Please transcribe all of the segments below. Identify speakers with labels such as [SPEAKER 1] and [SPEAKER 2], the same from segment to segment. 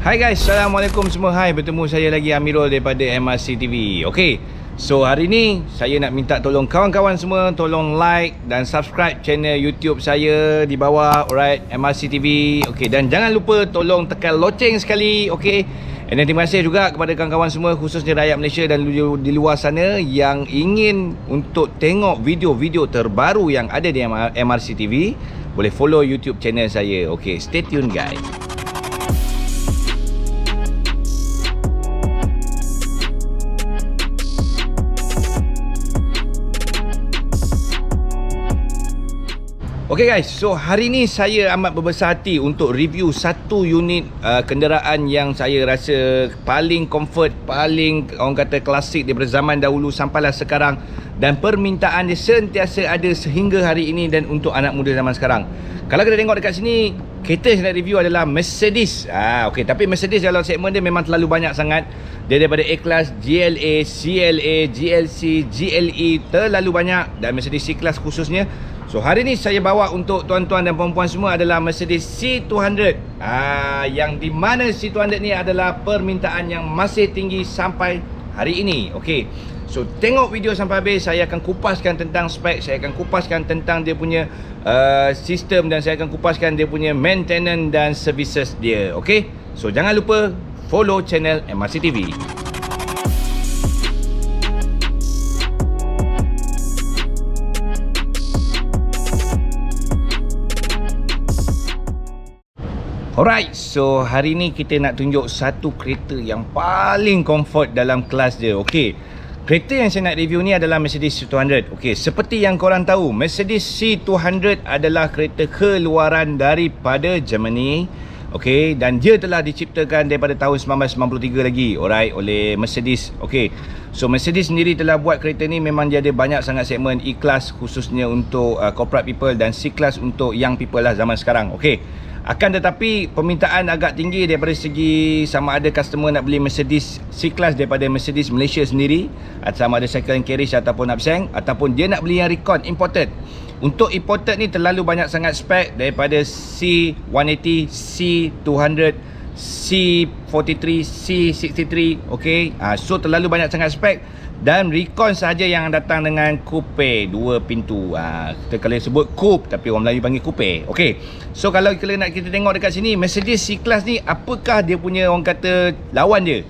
[SPEAKER 1] Hai guys, Assalamualaikum semua. Hai, bertemu saya lagi Amirul daripada MRC TV. Okey, so hari ni saya nak minta tolong kawan-kawan semua, tolong like dan subscribe channel YouTube saya di bawah. Alright, MRC TV. Okey, dan jangan lupa tolong tekan loceng sekali. Okey, and then terima kasih juga kepada kawan-kawan semua, khususnya rakyat Malaysia dan di luar sana yang ingin untuk tengok video-video terbaru yang ada di MRC TV. Boleh follow YouTube channel saya. Okey, stay tune guys. Okay guys, so hari ni saya amat berbesar hati untuk review satu unit kenderaan yang saya rasa paling comfort, paling orang kata klasik daripada zaman dahulu sampailah sekarang, dan permintaan dia sentiasa ada sehingga hari ini dan untuk anak muda zaman sekarang. Kalau kita tengok dekat sini, kereta yang saya nak review adalah Mercedes. Okay, tapi Mercedes dalam segmen dia memang terlalu banyak sangat. Dia daripada A-Class, GLA, CLA, GLC, GLE, terlalu banyak, dan Mercedes C-Class khususnya. So hari ni saya bawa untuk tuan-tuan dan puan-puan semua adalah Mercedes C200. Yang di mana C200 ni adalah permintaan yang masih tinggi sampai hari ini. Okey. So tengok video sampai habis, saya akan kupaskan tentang spek, saya akan kupaskan tentang dia punya sistem, dan saya akan kupaskan dia punya maintenance dan services dia. Okey. So jangan lupa follow channel MRC TV. Alright, so hari ni kita nak tunjuk satu kereta yang paling comfort dalam kelas dia. Okey, kereta yang saya nak review ni adalah Mercedes C200. Okey, seperti yang korang tahu, Mercedes C200 adalah kereta keluaran daripada Germany. Okey, dan dia telah diciptakan daripada tahun 1993 lagi, alright, oleh Mercedes. Okey, so Mercedes sendiri telah buat kereta ni, memang dia ada banyak sangat segmen. E-Class khususnya untuk corporate people, dan C-Class untuk young people lah zaman sekarang. Okey, akan tetapi permintaan agak tinggi daripada segi sama ada customer nak beli Mercedes C-Class daripada Mercedes Malaysia sendiri, sama ada second hand carriage ataupun upsang, ataupun dia nak beli yang recon imported. Untuk imported ni terlalu banyak sangat spek, daripada C180, C200, C43, C63. Okey, so terlalu banyak sangat spek, dan recon saja yang datang dengan coupe 2 pintu. Kita kalau sebut coupe, tapi orang Melayu panggil coupe. Okey, so kalau kita tengok dekat sini, Mercedes C-Class ni apakah dia punya orang kata lawan dia,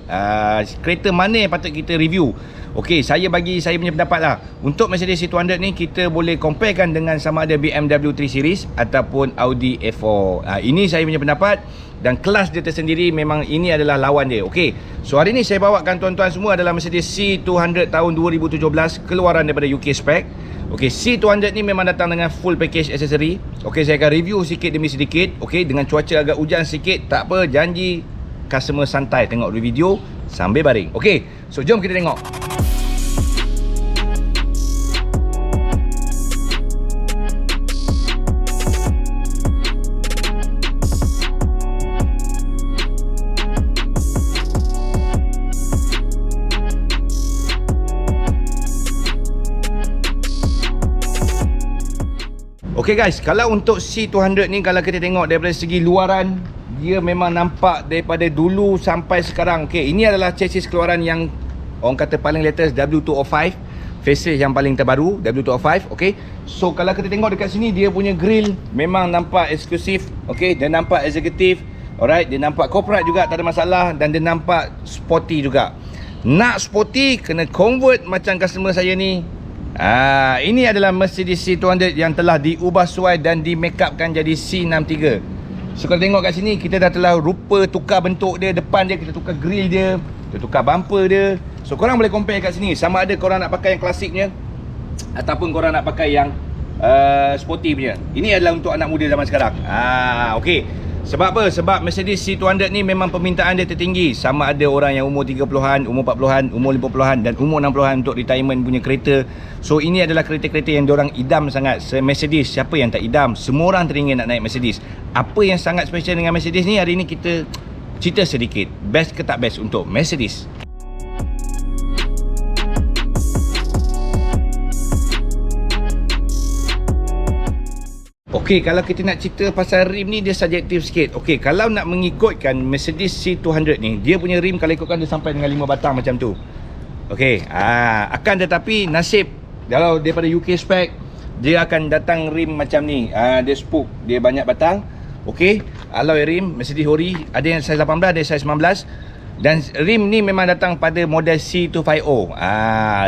[SPEAKER 1] kereta mana yang patut kita review. Okey, saya punya pendapat lah. Untuk Mercedes C200 ni, kita boleh comparekan dengan sama ada BMW 3 Series ataupun Audi A4. Ini saya punya pendapat, dan kelas dia tersendiri memang ini adalah lawan dia. Okey, so hari ni saya bawakan tuan-tuan semua adalah Mercedes C200 tahun 2017, keluaran daripada UK spec. Okey, C200 ni memang datang dengan full package aksesori. Okey, saya akan review sikit demi sedikit. Okey, dengan cuaca agak hujan sikit, tak apa, janji customer santai tengok video sambil baring. Okey, so jom kita tengok. Okey guys, kalau untuk C200 ni, kalau kita tengok daripada segi luaran, dia memang nampak daripada dulu sampai sekarang. Okey, ini adalah chassis keluaran yang orang kata paling latest, W205, facelift yang paling terbaru, W205. Okey, so kalau kita tengok dekat sini, dia punya grill memang nampak eksklusif. Okey, dia nampak eksekutif. Alright, dia nampak corporate juga, tak ada masalah, dan dia nampak sporty juga. Nak sporty, kena convert macam customer saya ni. Ini adalah Mercedes C200 yang telah diubah suai dan di make upkan jadi C63. So kalau tengok kat sini, kita dah telah rupa tukar bentuk dia, depan dia kita tukar grill dia, kita tukar bumper dia. So korang boleh compare kat sini, sama ada korang nak pakai yang klasiknya ataupun korang nak pakai yang sporty punya. Ini adalah untuk anak muda zaman sekarang. Okey. Sebab apa? Sebab Mercedes C200 ni memang permintaan dia tertinggi. Sama ada orang yang umur 30-an, umur 40-an, umur 50-an dan umur 60-an untuk retirement punya kereta. So ini adalah kereta-kereta yang diorang idam sangat. Mercedes, siapa yang tak idam? Semua orang teringin nak naik Mercedes. Apa yang sangat special dengan Mercedes ni? Hari ni kita cerita sedikit. Best ke tak best untuk Mercedes? Okey, kalau kita nak cerita pasal rim ni dia subjektif sikit. Okey, kalau nak mengikutkan Mercedes C200 ni, dia punya rim kalau ikutkan dia sampai dengan 5 batang macam tu. Okey, akan tetapi nasib kalau daripada UK spec, dia akan datang rim macam ni. Dia spook, dia banyak batang. Okey, alloy rim Mercedes Ori, ada yang saiz 18, ada yang saiz 19. Dan rim ni memang datang pada model C250.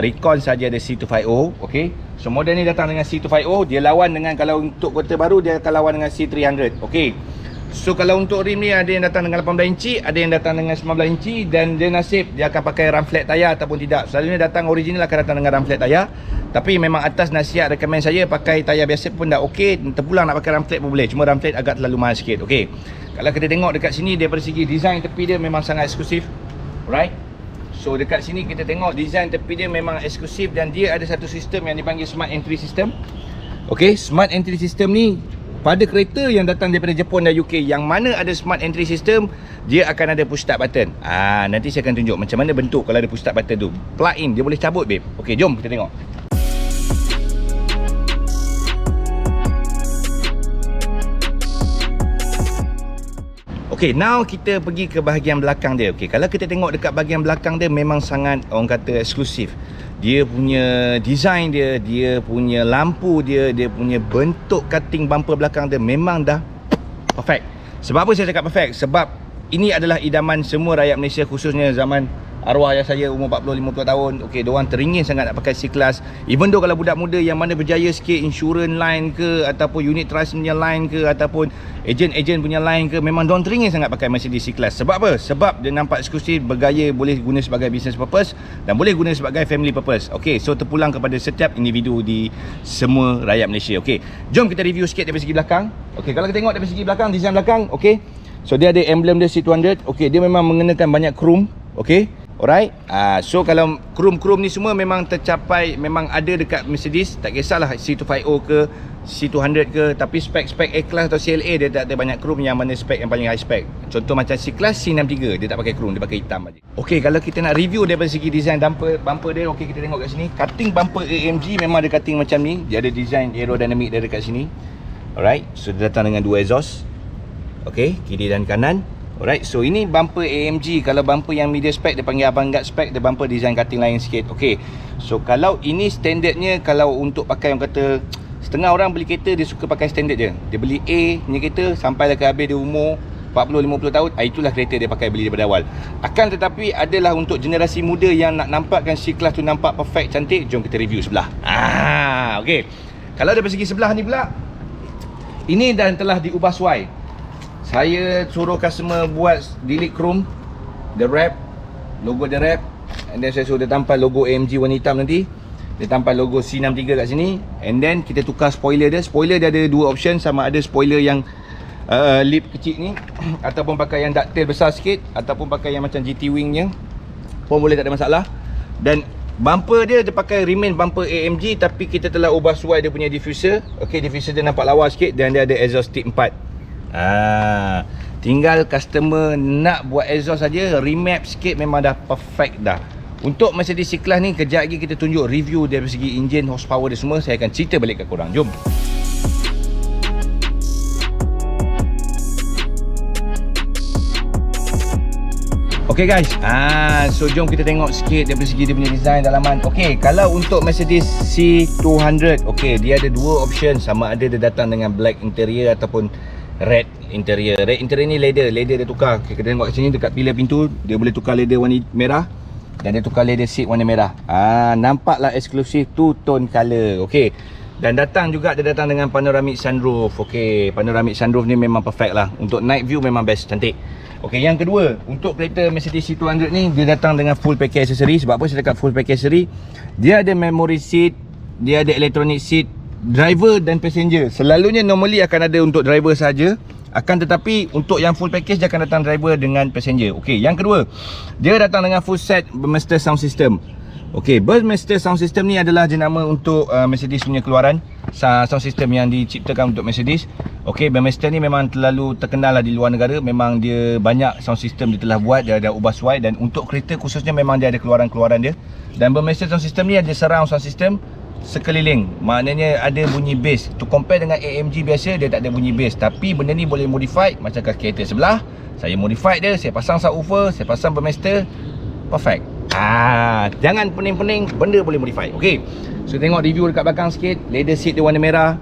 [SPEAKER 1] Recon saja ada C250. Okey. So model ni datang dengan C250, dia lawan dengan, kalau untuk kereta baru dia akan lawan dengan C300. Okey. So kalau untuk rim ni ada yang datang dengan 18 inci, ada yang datang dengan 19 inci, dan dia nasib dia akan pakai ram flat tayar ataupun tidak. Selalunya datang original akan datang dengan ram flat tayar. Tapi memang atas nasihat rekomen saya pakai tayar biasa pun dah okey. Terpulang nak pakai ram flat pun boleh. Cuma ram flat agak terlalu mahal sikit. Okey. Kalau kita tengok dekat sini, daripada segi design tepi dia memang sangat eksklusif. Right? So dekat sini kita tengok design tepi dia memang eksklusif, dan dia ada satu sistem yang dipanggil Smart Entry System. Okey, Smart Entry System ni pada kereta yang datang daripada Jepun dan UK yang mana ada Smart Entry System, dia akan ada push start button. Nanti saya akan tunjuk macam mana bentuk kalau ada push start button tu. Plug in, dia boleh cabut babe. Okey, jom kita tengok. Okay, now kita pergi ke bahagian belakang dia. Okay, kalau kita tengok dekat bahagian belakang dia memang sangat, orang kata, eksklusif. Dia punya design dia, dia punya lampu dia, dia punya bentuk cutting bumper belakang dia memang dah perfect. Sebab apa saya cakap perfect? Sebab ini adalah idaman semua rakyat Malaysia, khususnya zaman arwah ayah saya umur 40-50 tahun. Okey, diorang teringin sangat nak pakai C-Class. Even though kalau budak muda yang mana berjaya sikit, insurance line ke, ataupun unit trust punya line ke, ataupun ejen-ejen punya line ke, memang diorang teringin sangat pakai Mercedes C-Class. Sebab apa? Sebab dia nampak eksklusif, bergaya, boleh guna sebagai business purpose dan boleh guna sebagai family purpose. Okey, so terpulang kepada setiap individu di semua rakyat Malaysia. Okey, jom kita review sikit dari segi belakang. Okey, kalau kita tengok dari segi belakang, design belakang, okey. So dia ada emblem dia C200. Okey, dia memang mengenakan banyak chrome. Okey. Alright. So kalau chrome-chrome ni semua memang tercapai, memang ada dekat Mercedes. Tak kisahlah C250 ke C200 ke, tapi spek-spek A-Class atau CLA dia tak ada banyak chrome, yang mana spek yang paling high spec. Contoh macam C-Class C63, dia tak pakai chrome, dia pakai hitam aja. Okey, kalau kita nak review daripada segi design bumper dia, okey, kita tengok kat sini. Cutting bumper AMG memang ada cutting macam ni. Dia ada design aerodynamic dia dekat sini. Alright. So dia datang dengan dua exhaust. Okey, kiri dan kanan. Alright, so ini bumper AMG. Kalau bumper yang media spec, dia panggil avantgarde spec, dia bumper design cutting lain sikit. Okey, so kalau ini standardnya, kalau untuk pakai, orang kata, setengah orang beli kereta dia suka pakai standard je. Dia beli A punya kereta sampai ke habis dia umur 40-50 tahun, itulah kereta dia pakai, beli daripada awal. Akan tetapi adalah untuk generasi muda yang nak nampakkan C-Class tu nampak perfect, cantik, jom kita review sebelah. Okey, kalau dari segi sebelah ni pula, ini dah telah diubah suai. Saya suruh customer buat delete chrome, the wrap, logo the wrap, and then saya suruh dia tampal logo AMG warna hitam nanti. Dia tampal logo C63 kat sini, and then kita tukar spoiler dia. Spoiler dia ada dua option, sama ada spoiler yang lip kecil ni ataupun pakai yang ducktail besar sikit, ataupun pakai yang macam GT wingnya pun boleh, tak ada masalah. Dan bumper dia pakai remain bumper AMG, tapi kita telah ubah suai dia punya diffuser. Okey, diffuser dia nampak lawa sikit, dan dia ada exhaust tip 4. Tinggal customer nak buat exhaust saja, remap sikit, memang dah perfect dah. Untuk Mercedes C-Class ni, kejap lagi kita tunjuk review dari segi enjin, horsepower dia semua. Saya akan cerita balik kat korang. Jom. Okay guys, so jom kita tengok sikit dari segi dia punya design dalaman. Okay, kalau untuk Mercedes C200, okay, dia ada dua option. Sama ada dia datang dengan black interior ataupun red interior. Red interior ni leather dia tukar. Okay, kita tengok kat sini dekat pilar pintu, dia boleh tukar leather warna merah, dan dia tukar leather seat warna merah. Nampaklah eksklusif, two tone color. Okey. Dan datang juga, dia datang dengan panoramic sunroof. Okey, panoramic sunroof ni memang perfect lah. Untuk night view memang best, cantik. Okey, yang kedua, untuk kereta Mercedes C200 ni, dia datang dengan full package accessory. Sebab apa saya cakap full package accessory? Dia ada memory seat, dia ada electronic seat, driver dan passenger. Selalunya normally akan ada untuk driver saja. Akan tetapi untuk yang full package, dia akan datang driver dengan passenger. Okey, yang kedua, dia datang dengan full set Burmester sound system. Okey, Burmester sound system ni adalah jenama untuk Mercedes punya keluaran sound system yang diciptakan untuk Mercedes. Okey, Burmester ni memang terlalu terkenal lah di luar negara. Memang dia banyak sound system dia telah buat, dia ada ubah suai, dan untuk kereta khususnya memang dia ada keluaran-keluaran dia. Dan Burmester sound system ni ada surround sound system, sekeliling. Maknanya ada bunyi bass. To compare dengan AMG biasa, dia tak ada bunyi bass. Tapi benda ni boleh modify. Macam kat kereta sebelah, saya modify dia, saya pasang subwoofer, saya pasang Burmester. Perfect. Jangan pening-pening, benda boleh modify. Okay, so tengok review dekat belakang sikit. Leather seat dia warna merah.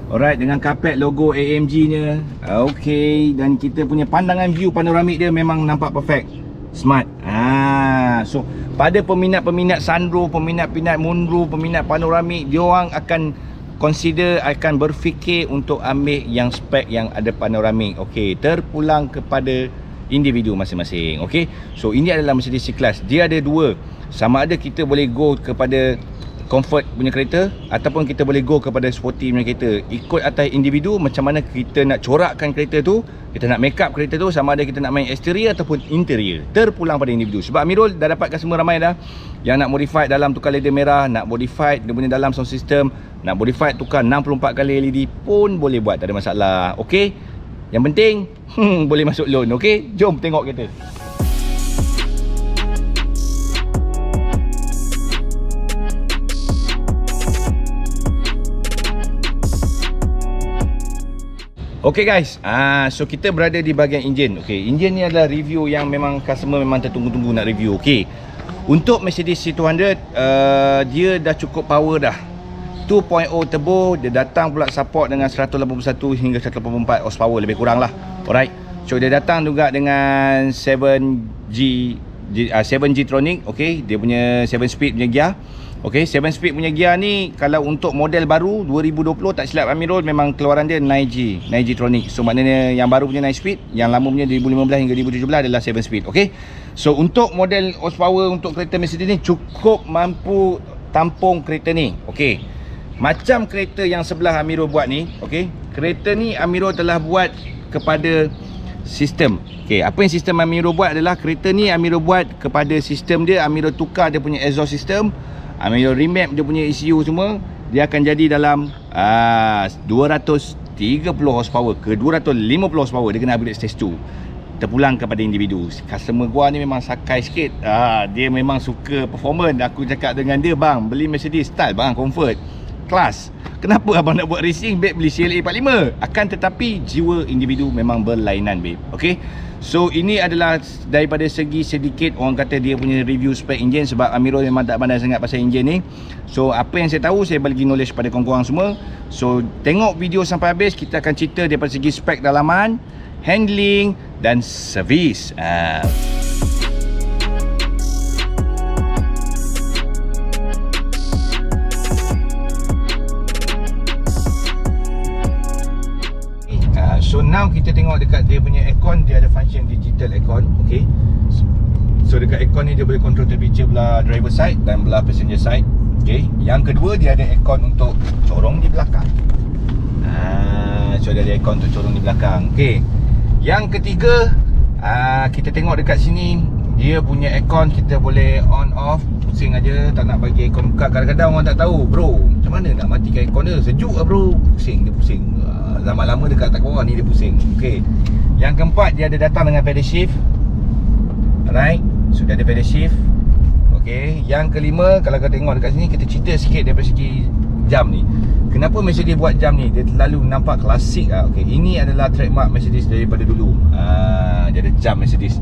[SPEAKER 1] Alright, dengan karpet logo AMG nya. Okay, dan kita punya pandangan view panoramik dia memang nampak perfect. Smart. So pada peminat-peminat sunroof, peminat-peminat moonroof, peminat panoramik, diorang akan consider, akan berfikir untuk ambil yang spek yang ada panoramik. Okay, terpulang kepada individu masing-masing. Okay, so ini adalah Mercedes C-Class. Dia ada dua. Sama ada kita boleh go kepada comfort punya kereta ataupun kita boleh go kepada sporty punya kereta. Ikut atas individu macam mana kita nak corakkan kereta tu, kita nak make up kereta tu, sama ada kita nak main exterior ataupun interior. Terpulang pada individu. Sebab Amirul dah dapatkan semua ramai dah yang nak modify dalam tukar leather merah, nak modify dia punya dalam sound system, nak modify tukar 64 kali LED pun boleh buat, tak ada masalah. Okey, yang penting boleh masuk loan. Okey, jom tengok kereta. Okay guys, so kita berada di bahagian enjin. Okay, enjin ni adalah review yang memang customer memang tertunggu-tunggu nak review. Okay, untuk Mercedes C200, dia dah cukup power dah. 2.0 turbo, dia datang pula support dengan 181 hingga 184 horsepower lebih kurang lah. Alright, so dia datang juga dengan 7G Tronic. Okay, dia punya 7 speed punya gear. Okay, 7 speed punya gear ni kalau untuk model baru 2020 tak silap Amirul, memang keluaran dia 9G Tronic. So maknanya yang baru punya 9 speed, yang lama punya 2015 hingga 2017 adalah 7 speed. Okay, so untuk model horsepower untuk kereta Mercedes ni cukup mampu tampung kereta ni. Okay, macam kereta yang sebelah Amirul buat ni. Okay, kereta ni Amirul telah buat kepada sistem. Okay, apa yang sistem Amirul buat adalah kereta ni Amirul buat kepada sistem dia. Amirul tukar dia punya exhaust system, Amirul remap dia punya ECU semua. Dia akan jadi dalam 230 horsepower ke 250 horsepower. Dia kena upgrade stage 2. Terpulang kepada individu. Customer gua ni memang sakai sikit. Dia memang suka performance. Aku cakap dengan dia, bang, beli Mercedes style bang, comfort, kelas. Kenapa abang nak buat racing? Babe, beli CLA 45. Akan tetapi jiwa individu memang berlainan, babe. Okay, so ini adalah daripada segi sedikit orang kata dia punya review spek enjin. Sebab Amirul memang tak pandai sangat pasal enjin ni. So apa yang saya tahu, saya bagi knowledge pada korang-korang semua. So tengok video sampai habis. Kita akan cerita daripada segi spek dalaman, handling dan servis. So now kita tengok dekat dia punya aircon. Dia ada function digital aircon. Okay, so dekat aircon ni dia boleh control temperature belah driver side dan belah passenger side. Okay, yang kedua dia ada aircon untuk corong di belakang. So dia ada aircon untuk corong di belakang. Okay, yang ketiga, kita tengok dekat sini. Dia punya aircon kita boleh on off. Pusing aja, tak nak bagi aircon buka. Kadang-kadang orang tak tahu, bro, macam mana nak matikan aircon dia? Sejuk lah bro. Pusing, dia pusing. Lama-lama dekat tak bawah ni dia pusing. Okay, yang keempat, dia ada datang dengan pedal shift. Alright, so dia ada pedal shift. Okay, yang kelima, kalau kau tengok dekat sini, kita cerita sikit daripada segi jam ni. Kenapa Mercedes buat jam ni? Dia terlalu nampak klasik. Okay, ini adalah trademark Mercedes daripada dulu. Dia ada jam Mercedes.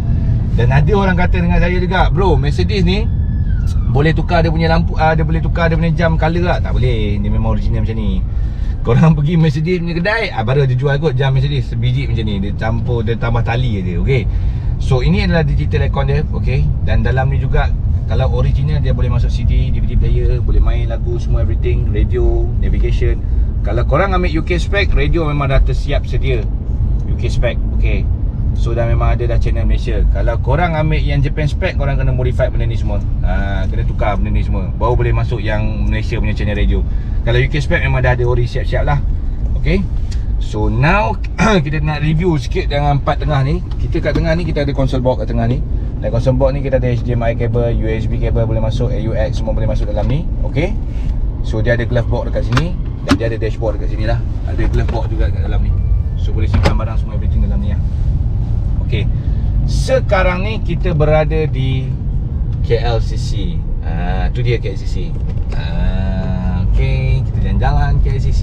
[SPEAKER 1] Dan ada orang kata dengan saya juga, bro, Mercedes ni boleh tukar dia punya lampu, dia boleh tukar dia punya jam color lah. Tak boleh, dia memang original macam ni. Korang pergi Mercedes punya kedai, baru dia jual kot jam Mercedes sebiji macam ni. Dia campur, dia tambah tali je. Okay, so ini adalah digital aircon dia. Okay, dan dalam ni juga, kalau original dia boleh masuk CD, DVD player, boleh main lagu semua, everything, radio, navigation. Kalau korang ambil UK spec, radio memang dah tersiap sedia UK spec. Okay, so dah memang ada dah channel Malaysia. Kalau korang ambil yang Japan spec, korang kena modify benda ni semua. Kena tukar benda ni semua, baru boleh masuk yang Malaysia punya channel radio. Kalau UK spec memang dah ada ori siap-siap lah. Okay, so now kita nak review sikit dengan part tengah ni. Kita kat tengah ni, kita ada console box kat tengah ni. Dan console box ni kita ada HDMI cable, USB cable boleh masuk, AUX semua boleh masuk dalam ni. Okay, so dia ada glove box dekat sini. Dan dia ada dashboard dekat sini lah. Ada glove box juga kat dalam ni. So boleh simpan barang semua, everything dalam ni lah. Okay, sekarang ni kita berada di KLCC. Tu dia KLCC. Okay, kita jalan-jalan KLCC.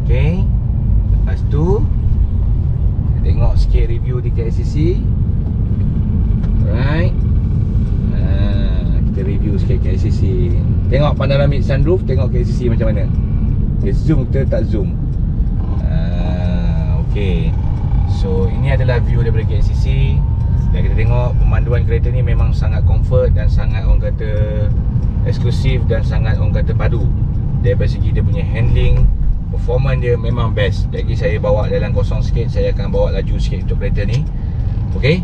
[SPEAKER 1] Okay, lepas tu kita tengok sikit review di KLCC. Alright. Kita review sikit KLCC. Tengok panoramic sunroof, tengok KLCC macam mana. Okay, zoom ke tak zoom. Okay, so ini adalah view daripada KLCC. Dan kita tengok pemanduan kereta ni memang sangat comfort dan sangat orang kata eksklusif dan sangat orang kata padu. Daripada segi dia punya handling, performance dia memang best. Lagi saya bawa dalam kosong sikit, saya akan bawa laju sikit untuk kereta ni. Okay,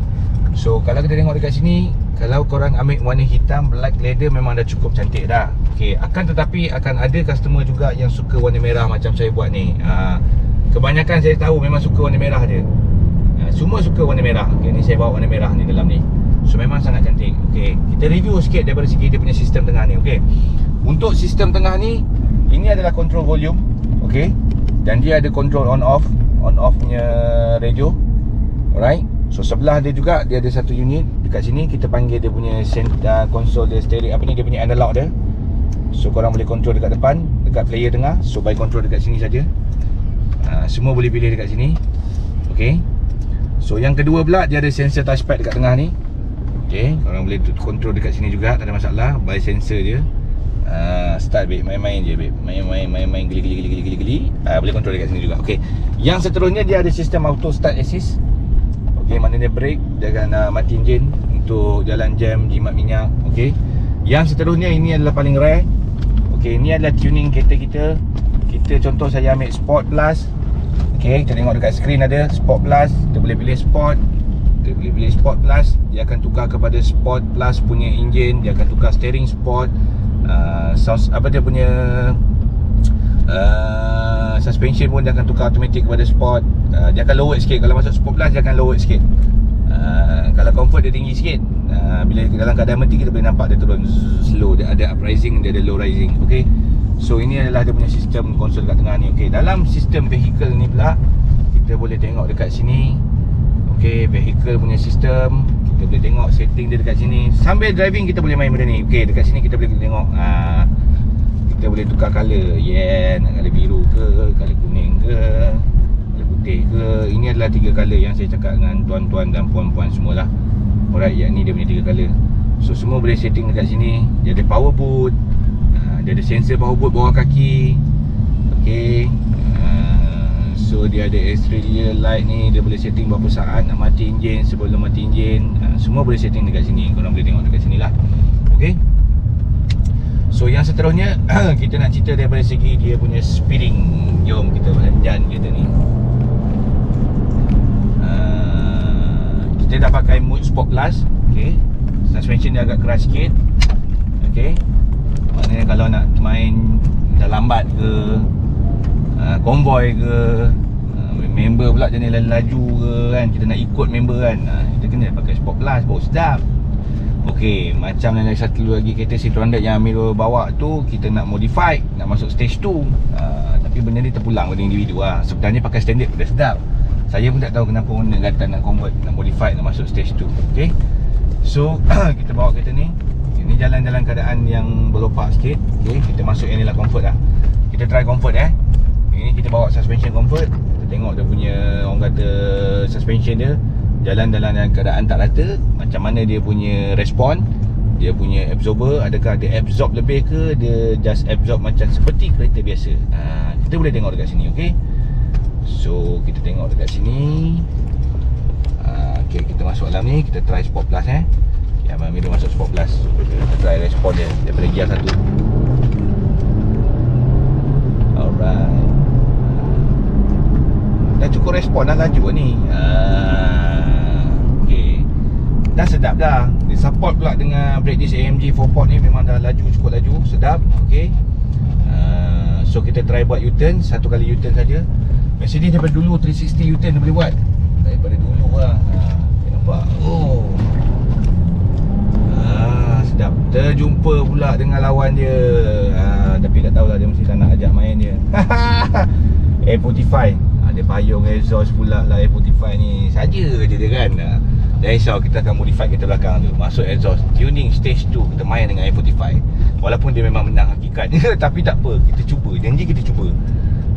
[SPEAKER 1] so kalau kita tengok dekat sini, kalau korang ambil warna hitam black leather memang dah cukup cantik dah. Okay, akan tetapi akan ada customer juga yang suka warna merah macam saya buat ni. Kebanyakan saya tahu memang suka warna merah je. Semua suka warna merah. Okay, ni saya bawa warna merah ni dalam ni. So memang sangat cantik. Okay, kita review sikit daripada segi dia punya sistem tengah ni. Okay, untuk sistem tengah ni, ini adalah control volume. Okay, dan dia ada control on off punya radio. Alright. So sebelah dia juga dia ada satu unit. Dekat sini kita panggil dia punya console dia steering, apa ni, dia punya analog dia. So korang boleh control dekat depan, dekat player tengah. So by control dekat sini saja. Semua boleh pilih dekat sini. Okay. So yang kedua pula dia ada sensor touchpad dekat tengah ni. Okay, korang boleh control dekat sini juga, tak ada masalah. By sensor je. Start babe, main-main je babe. Main-main geli. Boleh control dekat sini juga. Okay. Yang seterusnya dia ada sistem auto start assist. Okay, maknanya brake, dia akan mati enjin untuk jalan jam, jimat minyak. Okay. Yang seterusnya ini adalah paling rare. Okay, ini adalah tuning kereta kita. Kita contoh saya ambil Sport Plus. Okay, kita tengok dekat skrin ada Sport Plus. Kita boleh pilih Sport. Kita boleh pilih Sport Plus. Dia akan tukar kepada Sport Plus punya enjin. Dia akan tukar steering Sport. Dia punya suspension pun dia akan tukar automatic kepada Sport. Dia akan lower sikit. Kalau masuk Sport Plus dia akan lower sikit. Kalau comfort dia tinggi sikit. Bila dalam keadaan mati kita boleh nampak dia turun slow. Dia ada up rising, dia ada low rising. Okay, so ini adalah dia punya sistem konsol kat tengah ni. Okay, dalam sistem vehicle ni pula kita boleh tengok dekat sini. Okay, vehicle punya sistem, kita boleh tengok setting dia dekat sini. Sambil driving kita boleh main benda ni. Okay, dekat sini kita boleh tengok kita boleh tukar colour. Nak colour biru ke, colour kuning ke, colour putih ke. Ini adalah 3 colour yang saya cakap dengan tuan-tuan dan puan-puan semualah. Alright, yang ni dia punya 3 colour. So semua boleh setting dekat sini. Dia ada power boot. Dia ada sensor power boot bawah kaki. Okay. So dia ada exterior light ni. Dia boleh setting berapa saat nak mati enjin, sebelum mati enjin. Semua boleh setting dekat sini. Korang boleh tengok dekat sini lah. Okay. So yang seterusnya kita nak cerita daripada segi dia punya speeding. Jom kita berjanjian kereta ni. Kita dah pakai mode Sport Plus. Okay. Suspension dia agak keras sikit. Okay. Maknanya kalau nak main dah lambat ke, konvoi ke, member pula jenis laju ke kan, kita nak ikut member kan, kita kena pakai Sport Plus baru sedap. Okay, macam yang satu lagi kereta Citroen yang Amir bawa tu, kita nak modify, nak masuk stage 2. Tapi benda ni terpulang pada individu lah. Sebenarnya pakai standard pun dah sedap. Saya pun tak tahu kenapa owner kata nak convert, nak modify, nak masuk stage 2. Okay, so kita bawa kereta ni. Ini jalan-jalan keadaan yang berlopak sikit. Okay, kita masuk yang ni lah comfort lah. Kita try comfort Ini kita bawa suspension comfort. Kita tengok dia punya, orang kata, suspension dia jalan dalam keadaan tak rata. Macam mana dia punya respon, dia punya absorber, adakah dia absorb lebih ke, dia just absorb macam seperti kereta biasa. Kita boleh tengok dekat sini. Okay, so kita tengok dekat sini. Okay, kita masuk dalam ni. Kita try Sport Plus Ya, Mami dia masuk Sport Plus. Kita try respon dia daripada gear 1. Alright. Dah cukup respon dah, laju ni. Okay, dah sedap dah. Dia support pula dengan brake disc AMG 4-port ni. Memang dah laju, cukup laju, sedap. Okay. So kita try buat U-turn. Satu kali U-turn saja. Mercedes daripada dulu 360 U-turn dia boleh buat. Daripada dulu lah. Nampak. Oh, sedap. Terjumpa pula dengan lawan dia. Tapi tak tahulah, dia mesti tak nak ajak main dia. A45. Dia payung exhaust pula lah A45 ni. Saja je dia kan. Jangan risau, kita akan modify kereta belakang tu. Masuk exhaust, tuning stage 2, kita main dengan i45. Walaupun dia memang menang hakikatnya tapi tak apa, kita cuba, janji kita cuba.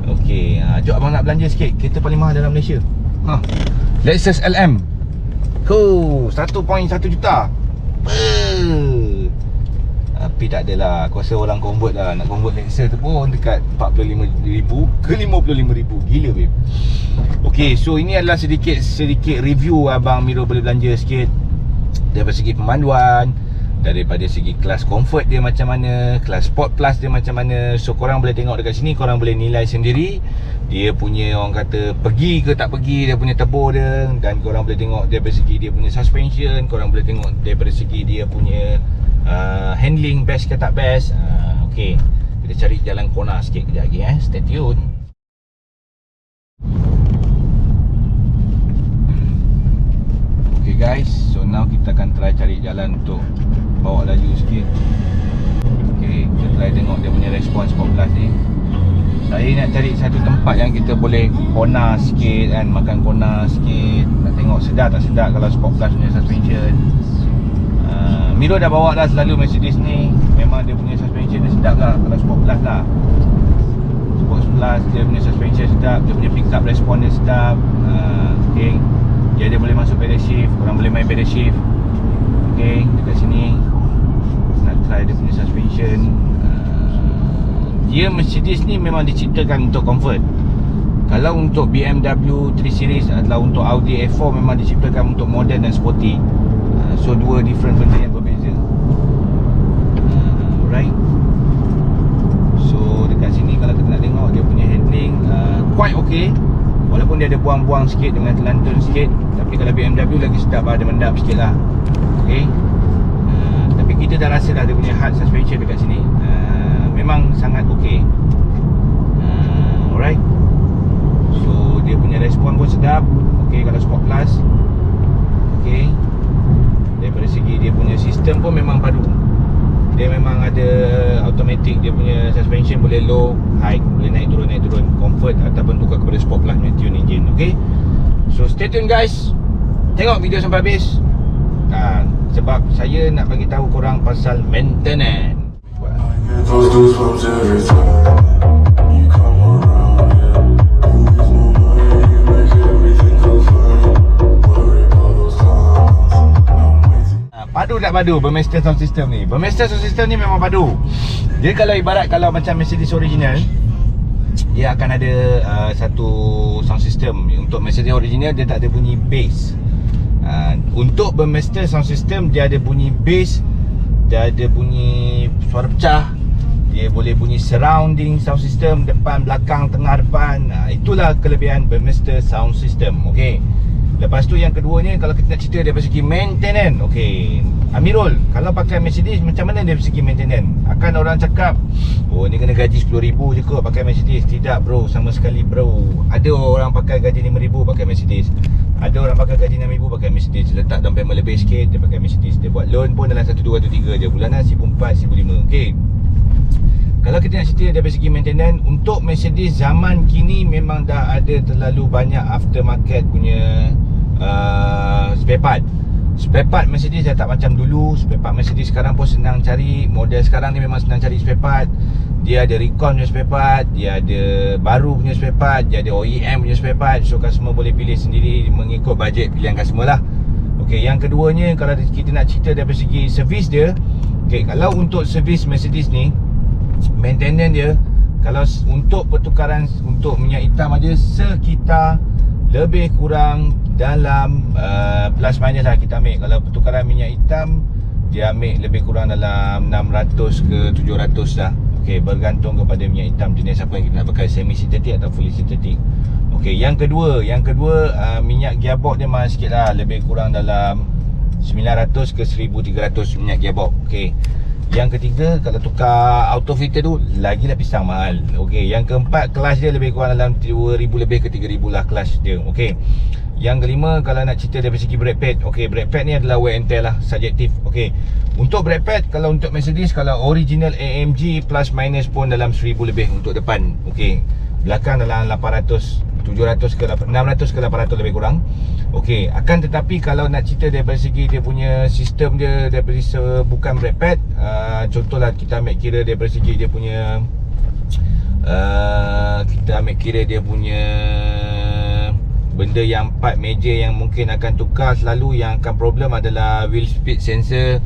[SPEAKER 1] Okey, jom abang nak belanja sikit. Kereta paling mahal dalam Malaysia. Lexus LM. 1.1 juta. Tapi tak adalah, aku rasa orang convert lah. Nak convert Lexus tu pun dekat 45,000 ke 55,000. Gila babe. Okay, so ini adalah sedikit review Abang Miro boleh belanja sikit. Daripada segi pemanduan, daripada segi kelas comfort dia macam mana, kelas sport plus dia macam mana. So korang boleh tengok dekat sini, korang boleh nilai sendiri. Dia punya orang kata pergi ke tak pergi, dia punya tebur dia. Dan korang boleh tengok daripada segi dia punya suspension, korang boleh tengok daripada segi dia punya handling best ke tak best. Okay, kita cari jalan corner sikit kejap lagi stay tune. Okay guys, so now kita akan try cari jalan untuk bawa laju sikit. Okay, kita try tengok dia punya respon Sport Plus ni. Saya nak cari satu tempat yang kita boleh corner sikit kan, makan corner sikit. Nak tengok sedap tak sedap kalau Sport Plus punya suspension. Miro dah bawa dah selalu Mercedes ni. Memang dia punya suspension dia sedap lah kalau Sport Plus lah. Sport Plus dia punya suspension sedap, dia punya pick up respon dia sedap. Okay, dia boleh masuk pedal shift, korang boleh main pedal shift. Okay, dekat sini nak try dia punya suspension. Dia Mercedes ni memang diciptakan untuk comfort. Kalau untuk BMW 3 Series adalah untuk Audi A4 memang diciptakan untuk modern dan sporty. So dua different benda yang berbeza. Alright. So dekat sini kalau kita nak tengok dia punya handling quite okay. Walaupun dia ada buang-buang sikit dengan terlantun sikit, tapi kalau BMW lagi sedap lah, dia mendap sikit lah. Okay. Tapi kita dah rasa dah dia punya hard suspension dekat sini. Memang sangat okay. Alright. So dia punya respon pun sedap. Okay kalau Sport Plus. Okay. Daripada segi dia punya sistem pun memang padu. Dia memang ada automatic, dia punya suspension boleh low, high, boleh naik turun, comfort ataupun tukar kepada Sport Plus punya tune engine. Okay, so stay tune guys. Tengok video sampai habis. Sebab saya nak bagi tahu korang pasal maintenance. Padu tak padu Burmester sound system ni. Burmester sound system ni memang padu. Dia kalau ibarat kalau macam Mercedes original, dia akan ada satu sound system. Untuk Mercedes original dia tak ada bunyi bass. Untuk Burmester sound system dia ada bunyi bass, dia ada bunyi suara pecah, dia boleh bunyi surrounding sound system, depan, belakang, tengah, depan. Itulah kelebihan Burmester sound system. Okay. Lepas tu yang keduanya, kalau kita nak cerita daripada segi maintenance. Okay, Amirul, kalau pakai Mercedes macam mana dari segi maintenance? Akan orang cakap, oh ni kena gaji 10,000 je kot pakai Mercedes. Tidak bro, sama sekali bro. Ada orang pakai gaji 5,000 pakai Mercedes. Ada orang pakai gaji 6,000 pakai Mercedes. Letak down payment lebih sikit, dia pakai Mercedes. Dia buat loan pun dalam 1, 2, 3 je. Bulanan 1,400, 1,500. Okay, kalau kita nak cerita daripada segi maintenance, untuk Mercedes zaman kini memang dah ada terlalu banyak aftermarket punya spare part Mercedes dah tak macam dulu. Spare part Mercedes sekarang pun senang cari. Model sekarang ni memang senang cari spare part. Dia ada recon punya spare part, dia ada baru punya spare part, dia ada OEM punya spare part. So customer boleh pilih sendiri mengikut bajet pilihan customer lah. Okay, yang keduanya kalau kita nak cerita daripada segi servis dia. Okay, kalau untuk servis Mercedes ni, maintenance dia, kalau untuk pertukaran untuk minyak hitam aja sekitar lebih kurang dalam plus minus lah kita ambil. Kalau pertukaran minyak hitam, dia ambil lebih kurang dalam 600 ke 700 lah. Okay, bergantung kepada minyak hitam jenis apa yang kita nak pakai, semi sintetik atau fully sintetik. Okay, yang kedua minyak gearbox dia mahal sikit lah, lebih kurang dalam 900 ke 1300 minyak gearbox. Okay, yang ketiga, kalau tukar auto filter tu lagilah pisang mahal. Okey, yang keempat, kelas dia lebih kurang dalam 2000 lebih ke 3000 lah kelas dia. Okey. Yang kelima, kalau nak cerita dari segi brake pad. Okey, brake pad ni adalah wear and tear lah, subjektif. Okey. Untuk brake pad, kalau untuk Mercedes, kalau original AMG plus minus pun dalam 1000 lebih untuk depan. Okey. Belakang dalam 800, 700 ke 600 ke 800 lebih kurang. Okey, akan tetapi kalau nak cerita daripada segi dia punya sistem dia, daripada bukan brake pad, contohlah kita ambil kira daripada segi dia punya kita ambil kira dia punya benda yang part major yang mungkin akan tukar selalu, yang akan problem adalah wheel speed sensor.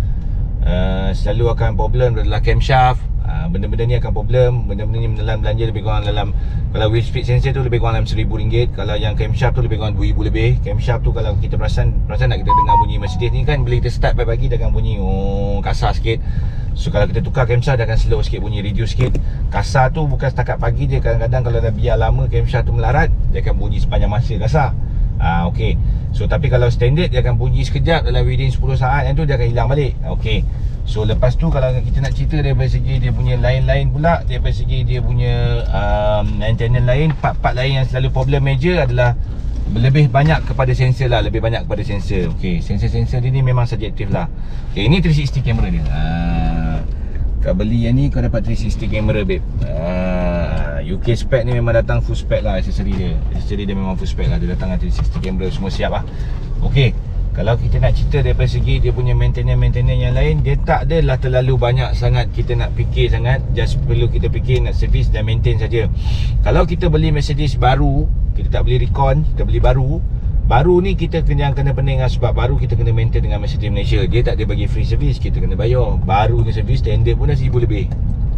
[SPEAKER 1] Selalu akan problem adalah camshaft. Benda-benda ni akan problem. Benda-benda ni dalam belanja lebih kurang dalam, kalau wheel speed sensor tu lebih kurang dalam RM1,000. Kalau yang camshaft tu lebih kurang RM2,000 lebih. Camshaft tu kalau kita perasan nak kita dengar bunyi Mercedes ni kan, bila kita start pagi-pagi dia akan bunyi kasar sikit. So kalau kita tukar camshaft dia akan slow sikit, bunyi reduce sikit. Kasar tu bukan setakat pagi je, kadang-kadang kalau dah biar lama camshaft tu melarat, dia akan bunyi sepanjang masa kasar. Okey. So tapi kalau standard dia akan bunyi sekejap, dalam within 10 saat yang tu dia akan hilang balik. Okey. So lepas tu kalau kita nak cerita daripada segi dia punya lain-lain pula, daripada segi dia punya maintenance lain, part-part lain yang selalu problem major adalah lebih banyak kepada sensor lah, lebih banyak kepada sensor. Okey, sensor-sensor dia ni memang subjektif lah. Okey, ini 360 kamera dia. Kau beli yang ni kau dapat 360 kamera babe. UK spec ni memang datang full spec lah aksesori dia. Aksesori dia memang full spec lah. Dia datang dengan 360 kamera, semua siap lah. Okey, kalau kita nak cerita daripada segi dia punya maintenance yang lain, dia tak adalah terlalu banyak sangat kita nak fikir sangat. Just perlu kita fikir nak service dan maintain saja. Kalau kita beli Mercedes baru, kita tak beli recon, kita beli baru. Baru ni kita kena pening lah, sebab baru kita kena maintain dengan Mercedes Malaysia. Dia tak ada bagi free service, kita kena bayar. Baru ni service standard pun dah RM1,000 lebih.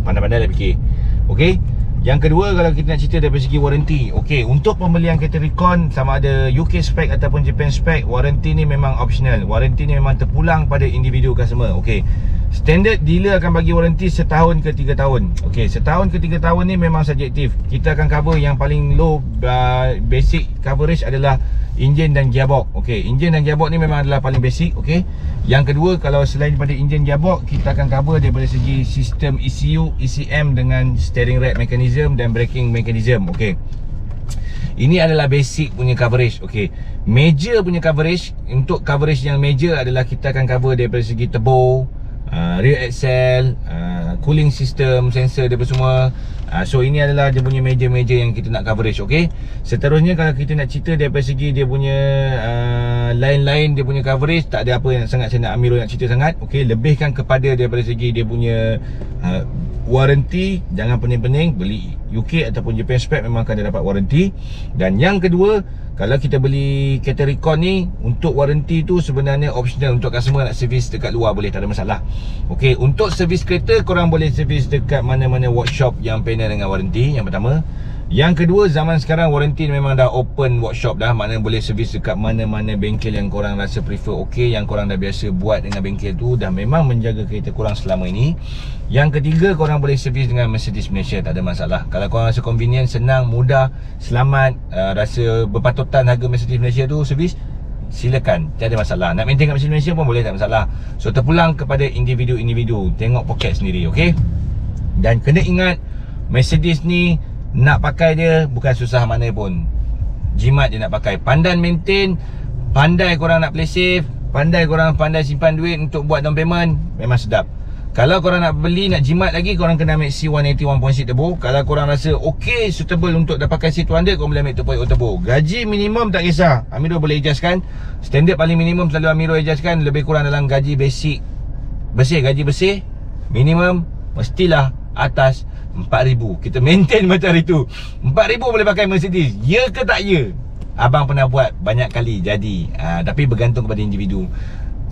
[SPEAKER 1] Pandai-pandai lah fikir. Okey. Yang kedua, kalau kita nak cerita daripada segi warranty. Okey, untuk pembelian kereta recon, sama ada UK spec ataupun Japan spec, warranty ni memang optional. Warranty ni memang terpulang pada individu customer. Okey, standard dealer akan bagi warranty setahun ke 3 tahun. Okey, setahun ke 3 tahun ni memang subjektif. Kita akan cover yang paling low basic coverage adalah enjin dan gearbox. Okey, enjin dan gearbox ni memang adalah paling basic. Okey. Yang kedua, kalau selain daripada enjin gearbox, kita akan cover daripada segi sistem ECU, ECM dengan steering rack mechanism dan braking mechanism. Okey. Ini adalah basic punya coverage. Okey. Major punya coverage, untuk coverage yang major adalah kita akan cover daripada segi turbo, rear axle, cooling system, sensor dia semua. So ini adalah dia punya major-major yang kita nak coverage. Okay. Seterusnya kalau kita nak cerita daripada segi dia punya lain-lain dia punya coverage, tak ada apa yang sangat saya nak Amirul nak cerita sangat. Okay, lebihkan kepada daripada segi dia punya warranty. Jangan pening-pening beli UK ataupun Japan spec, memang akan dapat warranty. Dan yang kedua, kalau kita beli kereta recon ni, untuk warranty tu sebenarnya optional. Untuk customer nak servis dekat luar boleh, tak ada masalah. Okey, untuk servis kereta korang boleh servis dekat mana-mana workshop yang panel dengan warranty, yang pertama. Yang kedua, zaman sekarang warranty memang dah open workshop dah. Maknanya boleh servis dekat mana-mana bengkel yang korang rasa prefer okey, yang korang dah biasa buat dengan bengkel tu, dah memang menjaga kereta korang selama ini. Yang ketiga, korang boleh servis dengan Mercedes Malaysia, tak ada masalah. Kalau korang rasa convenient, senang, mudah, selamat, rasa berpatutan harga Mercedes Malaysia tu servis, silakan, tak ada masalah. Nak maintain kat Mercedes Malaysia pun boleh, tak masalah. So terpulang kepada individu-individu, tengok poket sendiri, okey. Dan kena ingat, Mercedes ni nak pakai dia bukan susah mana pun. Jimat je nak pakai. Pandai maintain, pandai korang nak play safe, pandai simpan duit untuk buat down payment, memang sedap. Kalau korang nak beli, nak jimat lagi, korang kena ambil C180 1.6 turbo. Kalau korang rasa okey, suitable untuk dah pakai C200, korang boleh ambil 2.0 turbo. Gaji minimum tak kisah, Amirul boleh adjustkan. Standard paling minimum selalu Amirul adjustkan lebih kurang dalam gaji basic bersih, gaji bersih minimum mestilah atas 4,000. Kita maintain macam itu. 4,000 boleh pakai Mercedes. Ya ke tak ya? Abang pernah buat banyak kali jadi. Tapi bergantung kepada individu.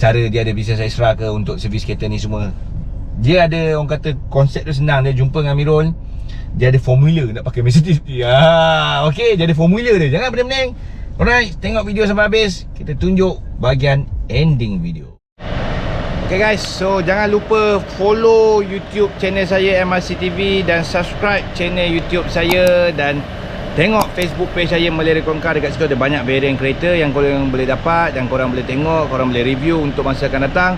[SPEAKER 1] Cara dia ada bisnes extra ke untuk servis kereta ni semua. Dia ada, orang kata konsep tu senang. Dia jumpa dengan Amirul, dia ada formula nak pakai Mercedes. Okay, dia ada formula dia. Jangan pening-pening. Alright, tengok video sampai habis. Kita tunjuk bahagian ending video. Okay guys, so jangan lupa follow YouTube channel saya MRC TV dan subscribe channel YouTube saya, dan tengok Facebook page saya Malay Recon Car. Dekat situ ada banyak variant kereta yang korang boleh dapat dan korang boleh tengok, korang boleh review untuk masa akan datang.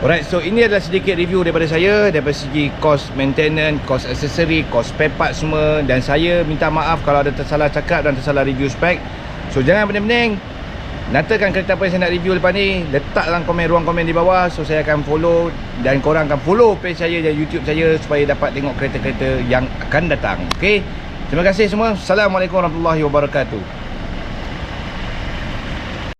[SPEAKER 1] Alright, so ini adalah sedikit review daripada saya, daripada segi cost maintenance, cost accessory, cost spare part semua. Dan saya minta maaf kalau ada tersalah cakap dan tersalah review spek. So jangan pening-pening, nyatakan kereta apa yang saya nak review lepas ni, letak dalam ruang komen di bawah. So saya akan follow dan korang akan follow page saya dan YouTube saya supaya dapat tengok kereta-kereta yang akan datang. Okay, terima kasih semua. Assalamualaikum warahmatullahi wabarakatuh.